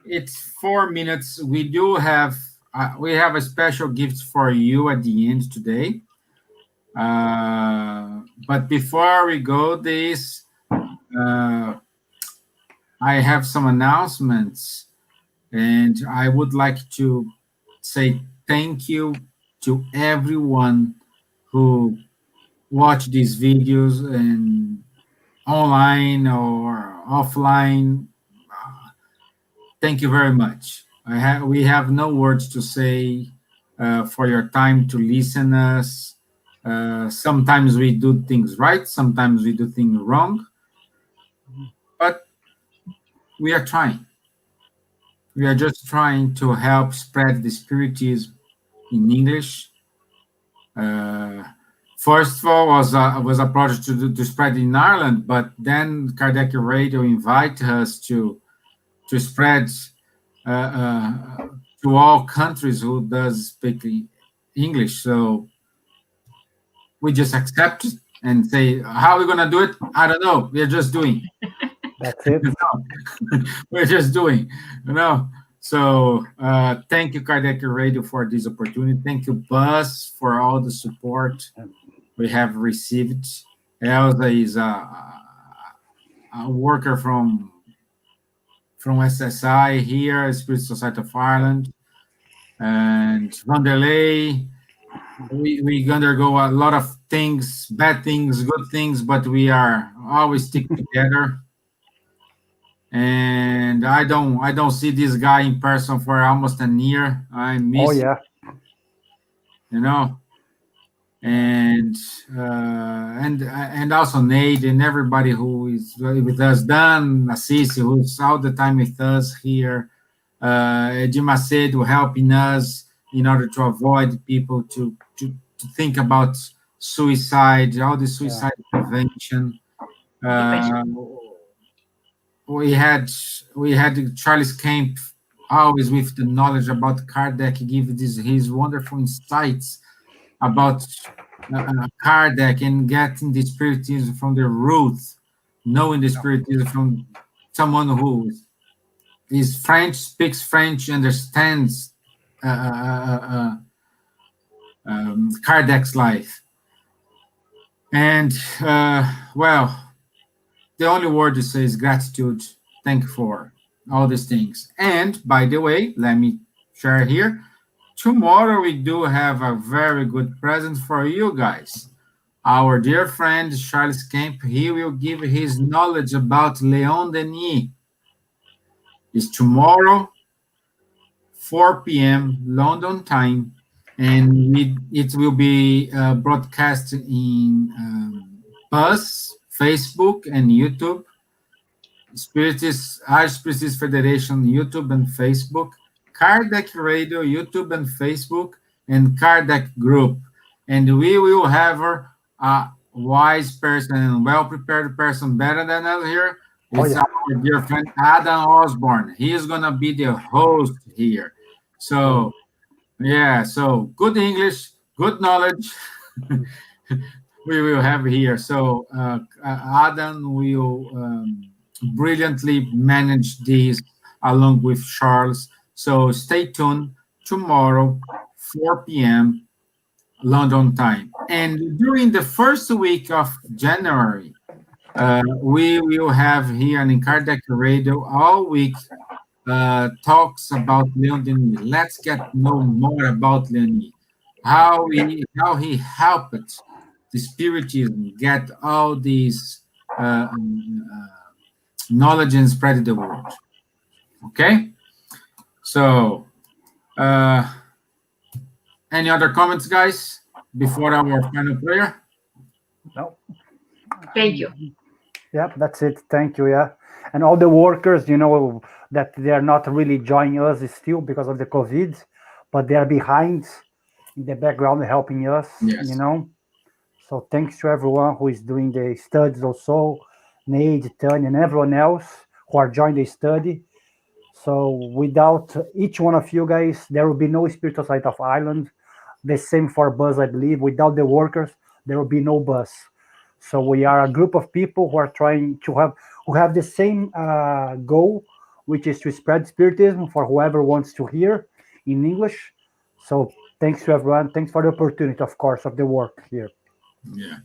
it's 4 minutes. We have a special gift for you at the end today. But before we go this, I have some announcements, and I would like to say thank you to everyone who watched these videos and online or offline. Thank you very much. We have no words to say for your time to listen us. Sometimes we do things right, sometimes we do things wrong, but we are trying. We are just trying to help spread the Spiritism in English. First of all, was a project to spread in Ireland, but then Kardec Radio invited us to spread to all countries who does speak English. So we just accept it and say, how are we going to do it? I don't know. We're just doing. That's it. We're just doing, So thank you, Kardec Radio, for this opportunity. Thank you, Buzz, for all the support we have received. Elsa is a worker from SSI here, Spirit Society of Ireland, and Vanderlei. We undergo a lot of things, bad things, good things, but we are always stick together. And I don't see this guy in person for almost a year. I miss. Oh yeah. And also Nate and everybody who is with us, Dan, Assisi, who's all the time with us here, Edir Macedo helping us in order to avoid people to think about suicide, all the suicide prevention. We had Charles Kemp, always with the knowledge about Kardec, give his wonderful insights about Kardec and getting the Spiritism from the roots, knowing the Spiritism from someone who is French, speaks French, understands Kardec's life. And, the only word to say is gratitude. Thank you for all these things. And, by the way, let me share here. Tomorrow we do have a very good present for you guys. Our dear friend Charles Kemp, he will give his knowledge about Leon Denis. It's tomorrow, 4 p.m. London time, and it will be broadcast in Buzz, Facebook, and YouTube. Irish Spiritist Federation, YouTube and Facebook. Kardec Radio, YouTube and Facebook, and Kardec Group. And we will have a wise person and well-prepared person better than us here. It's our dear friend Adam Osborne. He is going to be the host here. So, so good English, good knowledge we will have here. So Adam will brilliantly manage this along with Charles. So stay tuned tomorrow, 4 p.m. London time. And during the first week of January, we will have here in Kardec Radio all week talks about Leon Denis. Let's get to know more about Leon, how he helped the Spiritism get all these knowledge and spread the word. Okay, so any other comments, guys, before our final prayer? No. Thank you. Yeah, that's it. Thank you. Yeah, and all the workers, you know, that they are not really joining us still because of the COVID, but they are behind in the background helping us. Yes. You know, so thanks to everyone who is doing the studies also, Nate, Tanya, and everyone else who are joining the study. So without each one of you guys, there will be no spiritual site of Ireland. The same for bus, I believe. Without the workers, there will be no bus. So we are a group of people who are trying to have the same goal, which is to spread spiritism for whoever wants to hear in English. So thanks to everyone. Thanks for the opportunity, of course, of the work here. Yeah.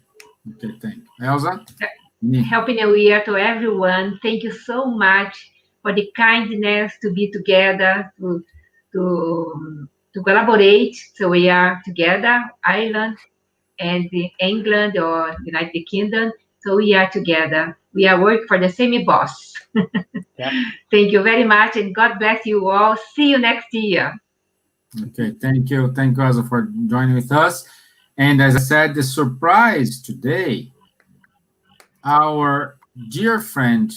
Okay, thank you. Elsa? Happy New Year to everyone. Thank you so much for the kindness to be together, to collaborate. So we are together, Ireland and England or United Kingdom. So we are together. We are working for the same boss. Yeah. Thank you very much, and God bless you all. See you next year. Okay, thank you. Thank you, Elsa, for joining with us. And as I said, the surprise today, our dear friend,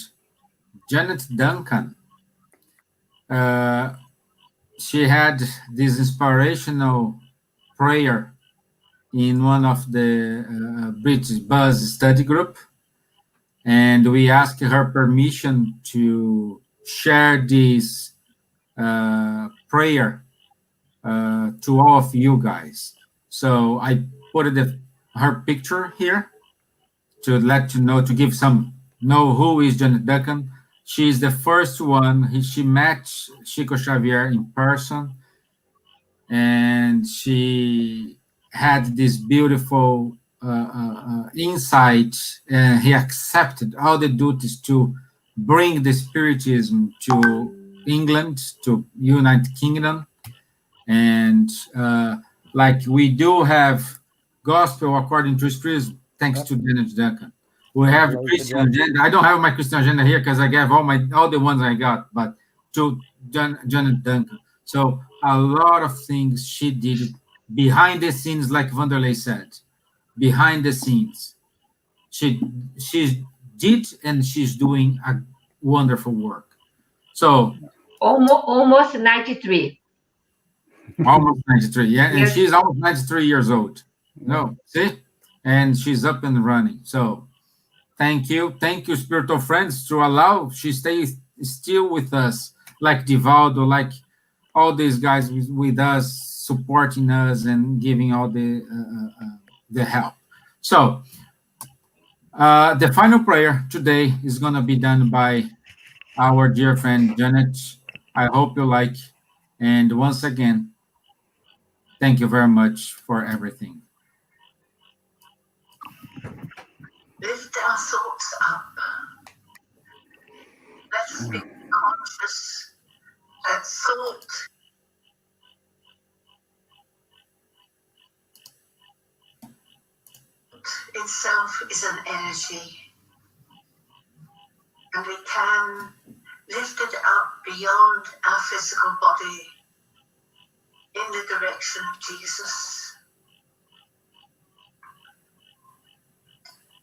Janet Duncan, she had this inspirational prayer in one of the British Buzz study group, and we asked her permission to share this prayer to all of you guys. So I put her picture here to let you know, to give some know who is Janet Duncan. She's the first one. She met Chico Xavier in person, and she had this beautiful insight. He accepted all the duties to bring the Spiritism to England, to United Kingdom, and like we do have gospel according to Spiritism, thanks to Janet Duncan. We have Christian agenda. I don't have my Christian agenda here because I gave all the ones I got, but to Janet Duncan. So a lot of things she did behind the scenes, like Vanderlei said, behind the scenes. She did, and she's doing a wonderful work. So almost 93. Almost 93, yeah, and Yes. she's almost 93 years old. No, see? And she's up and running. So thank you, spiritual friends, to allow she stays still with us, like Divaldo, like all these guys with us, supporting us and giving all the help. So the final prayer today is going to be done by our dear friend Janet. I hope you like, and once again, thank you very much for everything. Lift our thoughts up. Let us be conscious that thought itself is an energy, and we can lift it up beyond our physical body in the direction of Jesus.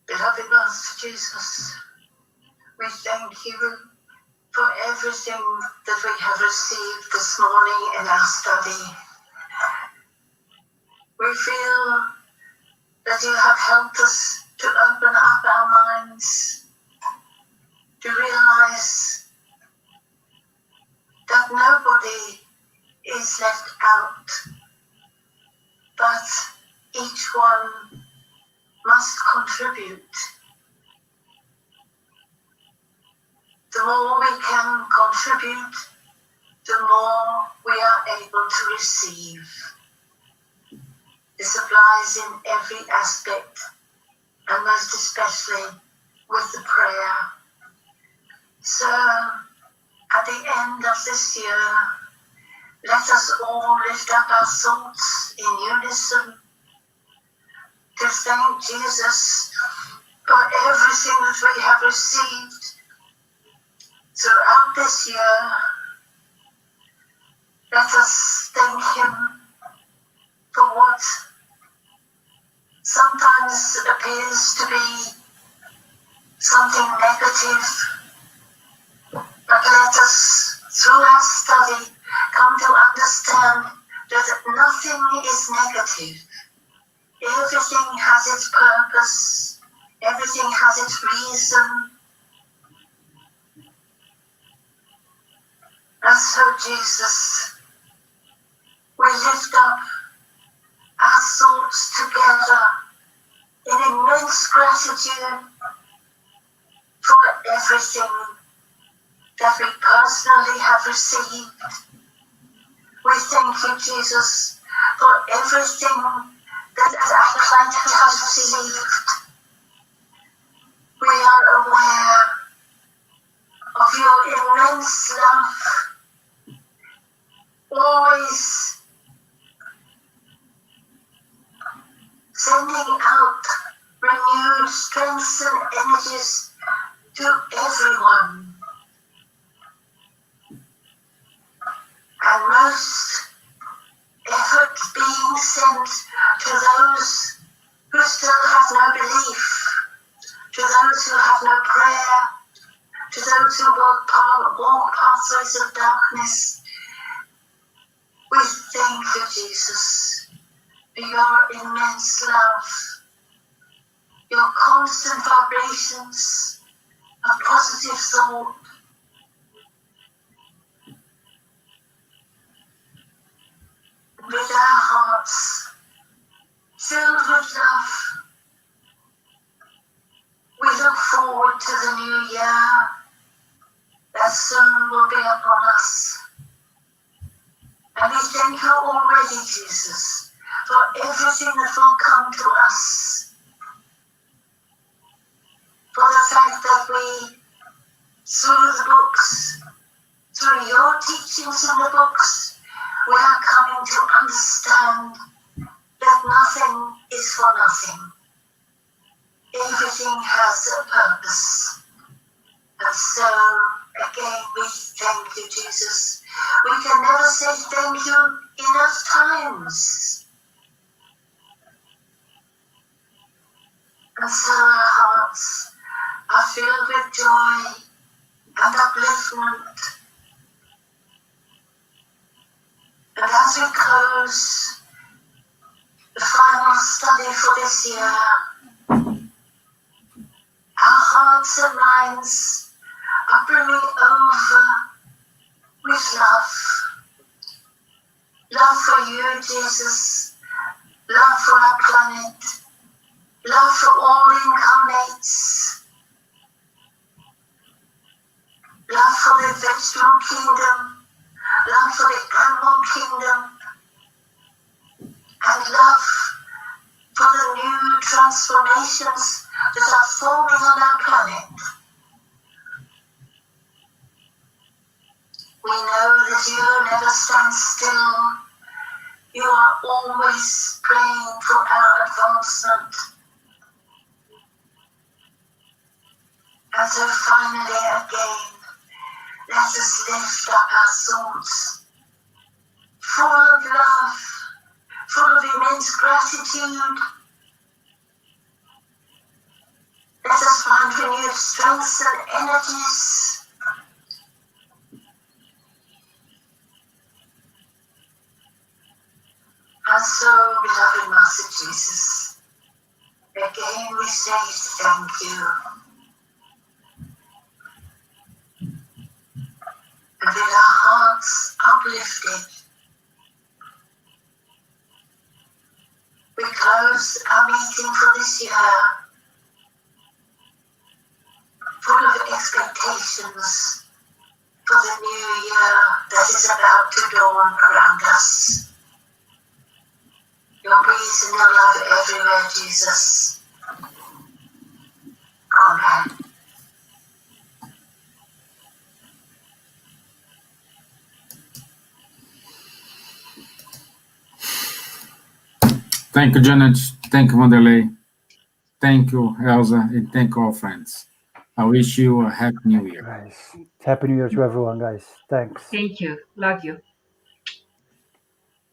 Beloved Master Jesus, we thank you for everything that we have received this morning in our study. We feel that you have helped us to open up our minds, to realize that nobody is left out, but each one must contribute. The more we can contribute, the more we are able to receive. The This applies in every aspect, and most especially with the prayer. So, at the end of this year, let us all lift up our thoughts in unison to thank Jesus for everything that we have received throughout this year. Let us thank Him for what sometimes appears to be something negative, but let us, through our study, come to understand that nothing is negative. Everything has its purpose. Everything has its reason. And so, Jesus, we lift up our thoughts together in immense gratitude for everything that we personally have received. We thank you, Jesus, for everything that our planet has received. We are aware of your immense love, always sending out renewed strengths and energies to everyone. And most effort being sent to those who still have no belief, to those who have no prayer, to those who walk pathways of darkness. We thank you, Jesus, for your immense love, your constant vibrations of positive thought. With our hearts filled with love, we look forward to the new year that soon will be upon us. And we thank you already, Jesus, for everything that will come to us. For the fact that we, through the books, through your teachings in the books, we are coming to understand that nothing is for nothing. Everything has a purpose. And so, again, we thank you, Jesus. We can never say thank you enough times. And so our hearts are filled with joy and upliftment. And as we close the final study for this year, our hearts and minds are brimming over with love. Love for you, Jesus. Love for our planet. Love for all incarnates. Love for the vegetable kingdom. Love for the animal kingdom. And love for the new transformations that are forming on our planet. We know that you never stand still. You are always praying for our advancement. And so finally again, let us lift up our thoughts, full of love, full of immense gratitude. Let us find renewed strengths and energies. And so, beloved Master Jesus, again we say thank you. And with our hearts uplifted, we close our meeting for this year, full of expectations for the new year that is about to dawn around us. your peace and your love everywhere, Jesus. Amen. Thank you, Janet. Thank you, Vanderlei. Thank you, Elsa, and thank all friends. I wish you a happy new year. Guys, happy New Year to everyone, guys. Thanks. Thank you. Love you.